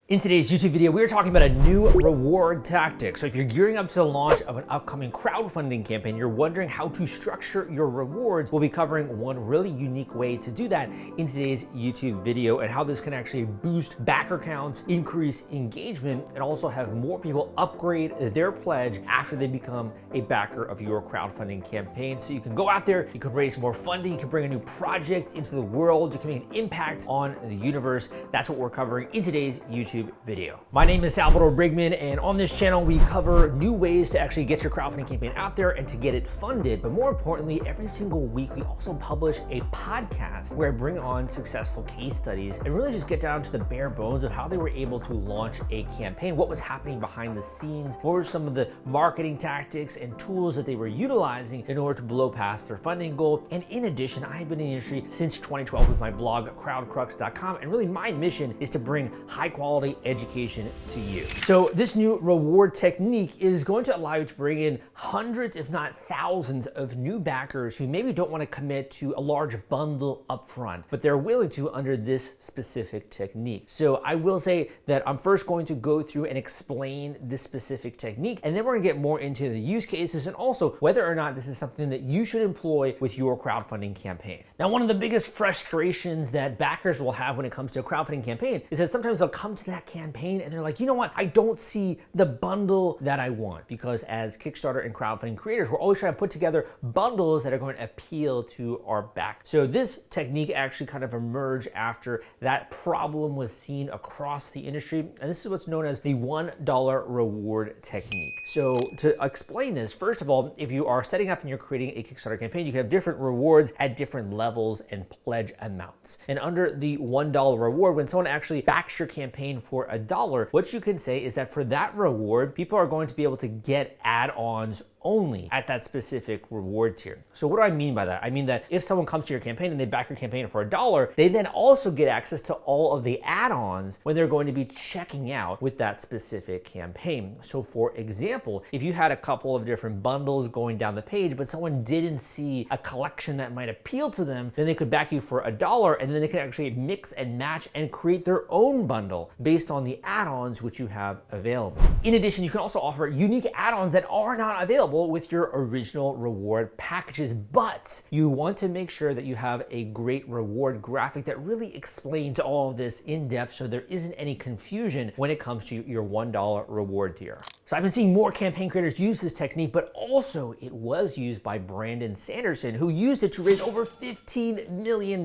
In today's YouTube video, we are talking about a new reward tactic. So if you're gearing up to the launch of an upcoming crowdfunding campaign, you're wondering how to structure your rewards, we'll be covering one really unique way to do that in today's YouTube video and how this can actually boost backer counts, increase engagement, and also have more people upgrade their pledge after they become a backer of your crowdfunding campaign. So you can go out there, you can raise more funding, you can bring a new project into the world, you can make an impact on the universe. That's what we're covering in today's YouTube video. My name is Salvador Briggman, and on this channel we cover new ways to actually get your crowdfunding campaign out there and to get it funded. But more importantly, every single week we also publish a podcast where I bring on successful case studies and really just get down to the bare bones of how they were able to launch a campaign, what was happening behind the scenes, what were some of the marketing tactics and tools that they were utilizing in order to blow past their funding goal. And in addition, I have been in the industry since 2012 with my blog crowdcrux.com, and really my mission is to bring high quality education to you. So this new reward technique is going to allow you to bring in hundreds, if not thousands, of new backers who maybe don't want to commit to a large bundle upfront, but they're willing to under this specific technique. So I will say that I'm first going to go through and explain this specific technique, and then we're going to get more into the use cases and also whether or not this is something that you should employ with your crowdfunding campaign. Now, one of the biggest frustrations that backers will have when it comes to a crowdfunding campaign is that sometimes they'll come to that campaign and they're like, you know what, I don't see the bundle that I want, because as Kickstarter and crowdfunding creators, we're always trying to put together bundles that are going to appeal to our back. So this technique actually kind of emerged after that problem was seen across the industry, and this is what's known as the $1 reward technique. So to explain this, first of all, if you are setting up and you're creating a Kickstarter campaign, you can have different rewards at different levels and pledge amounts. And under the $1 reward, when someone actually backs your campaign for $1, what you can say is that for that reward, people are going to be able to get add-ons only at that specific reward tier. So what do I mean by that? I mean that if someone comes to your campaign and they back your campaign for $1, they then also get access to all of the add-ons when they're going to be checking out with that specific campaign. So for example, if you had a couple of different bundles going down the page, but someone didn't see a collection that might appeal to them, then they could back you for $1, and then they can actually mix and match and create their own bundle based on the add-ons which you have available. In addition, you can also offer unique add-ons that are not available with your original reward packages, but you want to make sure that you have a great reward graphic that really explains all of this in depth so there isn't any confusion when it comes to your $1 reward tier. So I've been seeing more campaign creators use this technique, but also it was used by Brandon Sanderson, who used it to raise over $15 million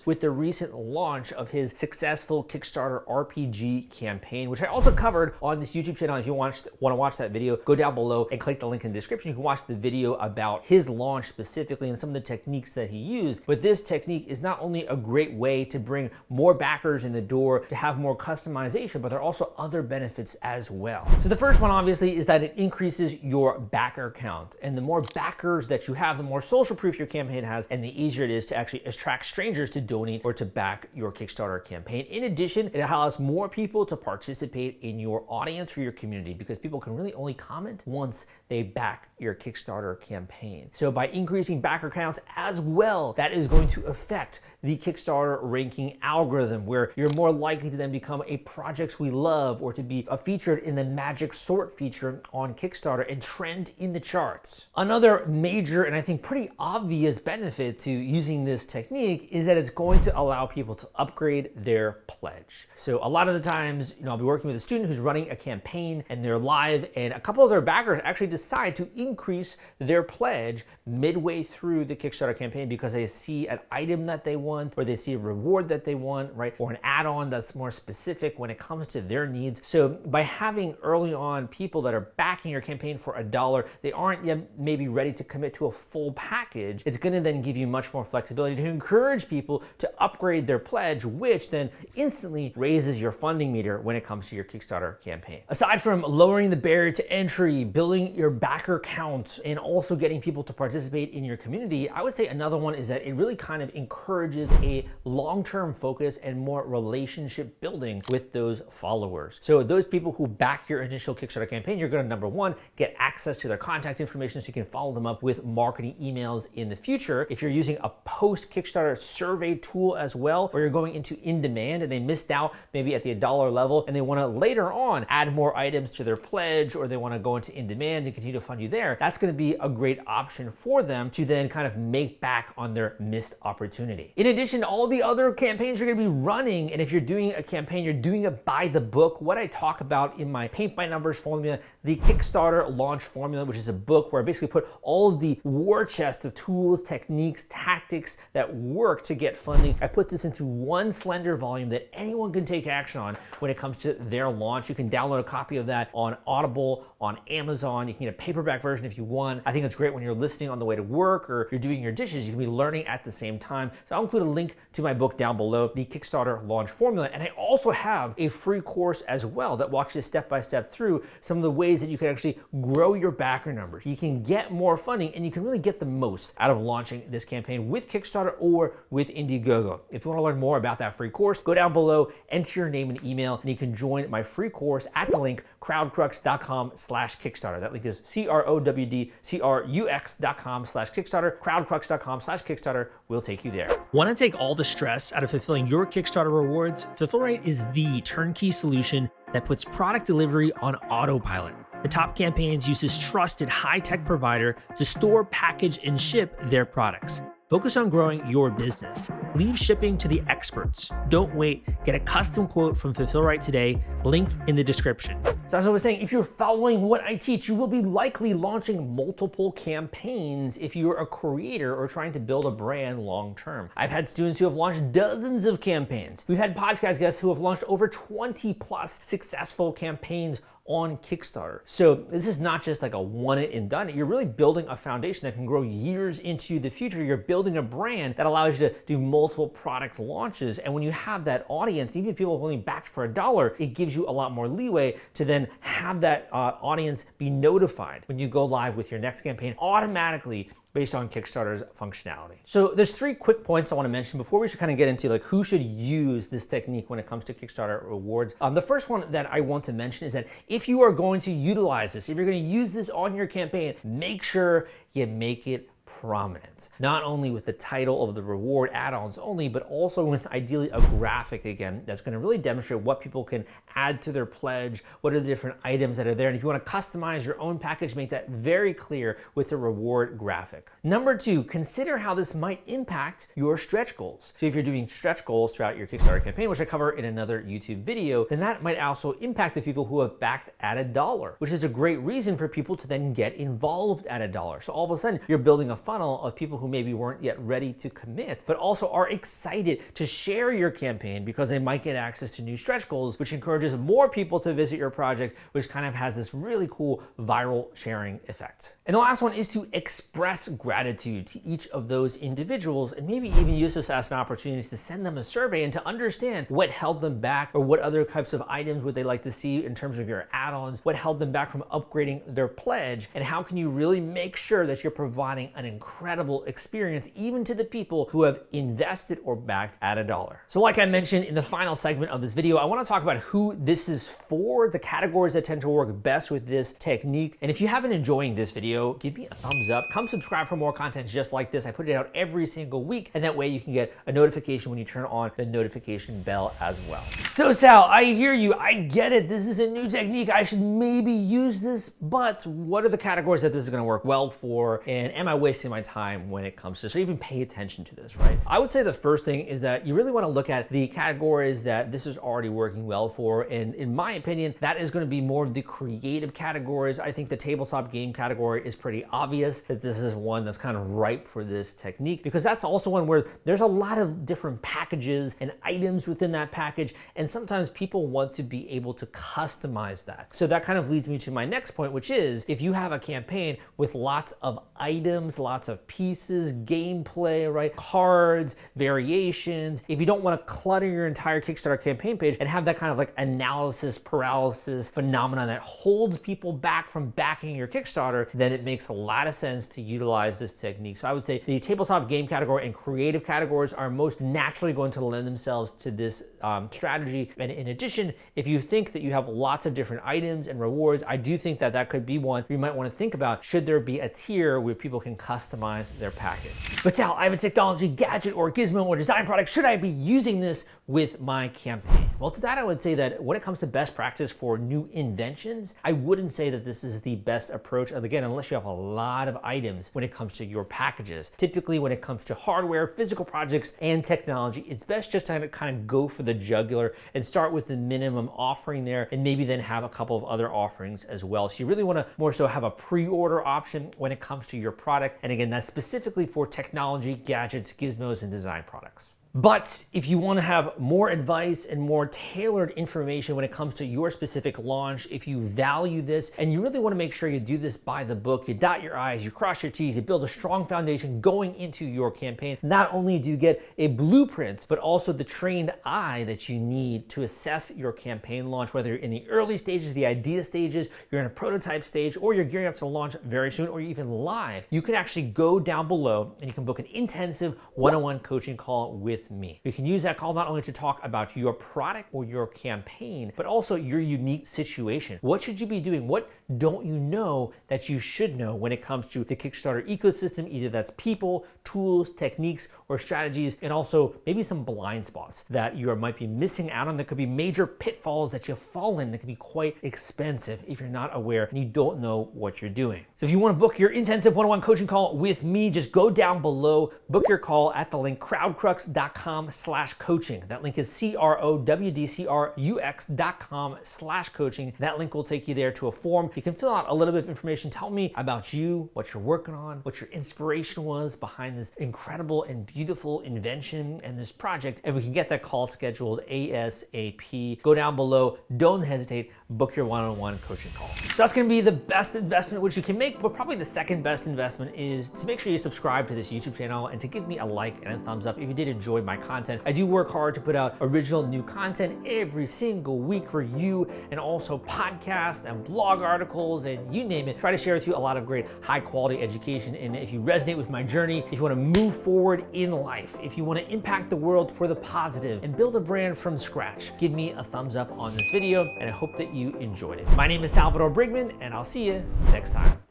with the recent launch of his successful Kickstarter RPG campaign, which I also covered on this YouTube channel. If you want to watch that video, go down below and click the link in the description. You can watch the video about his launch specifically and some of the techniques that he used. But this technique is not only a great way to bring more backers in the door, to have more customization, but there are also other benefits as well. So the first one obviously is that it increases your backer count. And the more backers that you have, the more social proof your campaign has, and the easier it is to actually attract strangers to donate or to back your Kickstarter campaign. In addition, it allows more people to participate in your audience or your community, because people can really only comment once they back your Kickstarter campaign. So by increasing backer counts as well, that is going to affect the Kickstarter ranking algorithm, where you're more likely to then become a projects we love or to be featured in the magic sort feature on Kickstarter and trend in the charts. Another major and I think pretty obvious benefit to using this technique is that it's going to allow people to upgrade their pledge. So a lot of the times, I'll be working with a student who's running a campaign and they're live, and a couple of their backers actually decide to increase their pledge midway through the Kickstarter campaign because they see an item that they want, or they see a reward that they want, right? Or an add-on that's more specific when it comes to their needs. So by having early on people that are backing your campaign for $1, they aren't yet maybe ready to commit to a full package. It's going to then give you much more flexibility to encourage people to upgrade their pledge, which then instantly raises your funding meter when it comes to your Kickstarter campaign. Aside from lowering the barrier to entry, building your backer count, and also getting people to participate in your community, I would say another one is that it really kind of encourages a long-term focus and more relationship building with those followers. So those people who back your initial Kickstarter Kickstarter campaign, you're going to, number one, get access to their contact information so you can follow them up with marketing emails in the future. If you're using a post Kickstarter survey tool as well, or you're going into in demand and they missed out maybe at the $1 level and they want to later on add more items to their pledge, or they want to go into in demand and continue to fund you there, that's going to be a great option for them to then kind of make back on their missed opportunity. In addition to all the other campaigns you're going to be running, and if you're doing a campaign, you're doing it by the book, what I talk about in my Paint by Numbers formula, the Kickstarter launch formula, which is a book where I basically put all of the war chest of tools, techniques, tactics that work to get funding. I put this into one slender volume that anyone can take action on when it comes to their launch. You can download a copy of that on Audible, on Amazon. You can get a paperback version if you want. I think it's great when you're listening on the way to work or you're doing your dishes. You can be learning at the same time. So I'll include a link to my book down below, the Kickstarter launch formula. And I also have a free course as well that walks you step by step through some of the ways that you can actually grow your backer numbers. You can get more funding and you can really get the most out of launching this campaign with Kickstarter or with Indiegogo. If you want to learn more about that free course, go down below, enter your name and email, and you can join my free course at the link crowdcrux.com/Kickstarter. That link is crowdcrux.com/Kickstarter. Crowdcrux.com/Kickstarter will take you there. Want to take all the stress out of fulfilling your Kickstarter rewards? Fulfillrite is the turnkey solution that puts product delivery on autopilot. The top campaigns use this trusted high-tech provider to store, package, and ship their products. Focus on growing your business. Leave shipping to the experts. Don't wait. Get a custom quote from Fulfillrite today. Link in the description. So as I was saying, if you're following what I teach, you will be likely launching multiple campaigns if you're a creator or trying to build a brand long term. I've had students who have launched dozens of campaigns. We've had podcast guests who have launched over 20 plus successful campaigns on Kickstarter. So this is not just like a one it and done it. You're really building a foundation that can grow years into the future. You're building a brand that allows you to do multiple product launches. And when you have that audience, even if people have only backed for $1, it gives you a lot more leeway to then have that audience be notified when you go live with your next campaign automatically based on Kickstarter's functionality. So there's 3 quick points I want to mention before we should kind of get into like who should use this technique when it comes to Kickstarter rewards. The first one that I want to mention is that if you are going to utilize this, if you're going to use this on your campaign, make sure you make it prominent. Not only with the title of the reward add-ons only, but also with ideally a graphic again that's going to really demonstrate what people can add to their pledge, what are the different items that are there. And if you want to customize your own package, make that very clear with the reward graphic. Number 2, consider how this might impact your stretch goals. So if you're doing stretch goals throughout your Kickstarter campaign, which I cover in another YouTube video, then that might also impact the people who have backed at $1, which is a great reason for people to then get involved at $1. So all of a sudden you're building a funnel of people who maybe weren't yet ready to commit, but also are excited to share your campaign because they might get access to new stretch goals, which encourages more people to visit your project, which kind of has this really cool viral sharing effect. And the last one is to express gratitude to each of those individuals and maybe even use this as an opportunity to send them a survey and to understand what held them back or what other types of items would they like to see in terms of your add-ons, what held them back from upgrading their pledge, and how can you really make sure that you're providing an incredible experience even to the people who have invested or backed at $1. So like I mentioned in the final segment of this video, I want to talk about who this is for, the categories that tend to work best with this technique. And if you have been enjoying this video, give me a thumbs up. Come subscribe for more content just like this. I put it out every single week, and that way you can get a notification when you turn on the notification bell as well. So Sal, I hear you. I get it. This is a new technique. I should maybe use this, but what are the categories that this is going to work well for? And am I wasting my time when it comes to, so even pay attention to this, right? I would say the first thing is that you really want to look at the categories that this is already working well for. And in my opinion, that is going to be more of the creative categories. I think the tabletop game category is pretty obvious that this is one that's kind of ripe for this technique, because that's also one where there's a lot of different packages and items within that package. And sometimes people want to be able to customize that. So that kind of leads me to my next point, which is if you have a campaign with lots of items, lots lots of pieces, gameplay, right? Cards, variations. If you don't want to clutter your entire Kickstarter campaign page and have that kind of like analysis paralysis phenomenon that holds people back from backing your Kickstarter, then it makes a lot of sense to utilize this technique. So I would say the tabletop game category and creative categories are most naturally going to lend themselves to this strategy. And in addition, if you think that you have lots of different items and rewards, I do think that that could be one you might want to think about. Should there be a tier where people can customize their package? But Sal, I have a technology, gadget, or gizmo, or design product. Should I be using this with my campaign? Well, to that I would say that when it comes to best practice for new inventions, I wouldn't say that this is the best approach, again, unless you have a lot of items when it comes to your packages. Typically, when it comes to hardware, physical projects, and technology, it's best just to kind of go for the jugular and start with the minimum offering there, and maybe then have a couple of other offerings as well. So you really want to more so have a pre-order option when it comes to your product. And again, that's specifically for technology, gadgets, gizmos, and design products. But if you want to have more advice and more tailored information when it comes to your specific launch, if you value this and you really want to make sure you do this by the book, you dot your I's, you cross your T's, you build a strong foundation going into your campaign, not only do you get a blueprint, but also the trained eye that you need to assess your campaign launch, whether you're in the early stages, the idea stages, you're in a prototype stage, or you're gearing up to launch very soon, or you're even live. You can actually go down below and you can book an intensive one-on-one coaching call with me. You can use that call not only to talk about your product or your campaign, but also your unique situation. What should you be doing? What don't you know that you should know when it comes to the Kickstarter ecosystem? Either that's people, tools, techniques, or strategies, and also maybe some blind spots that you might be missing out on. There could be major pitfalls that you fall in that can be quite expensive if you're not aware and you don't know what you're doing. So if you want to book your intensive one-on-one coaching call with me, just go down below, book your call at the link crowdcrux.com/coaching. That link is crowdcrux.com/coaching. That link will take you there to a form. You can fill out a little bit of information. Tell me about you, what you're working on, what your inspiration was behind this incredible and beautiful invention and this project, and we can get that call scheduled ASAP. Go down below, don't hesitate, book your one-on-one coaching call. So that's gonna be the best investment which you can make, but probably the second best investment is to make sure you subscribe to this YouTube channel and to give me a like and a thumbs up if you did enjoy my content. I do work hard to put out original new content every single week for you, and also podcasts and blog articles and you name it. Try to share with you a lot of great high quality education. And if you resonate with my journey, if you want to move forward in life, if you want to impact the world for the positive and build a brand from scratch, give me a thumbs up on this video, and I hope that you enjoyed it. My name is Salvador Briggman, and I'll see you next time.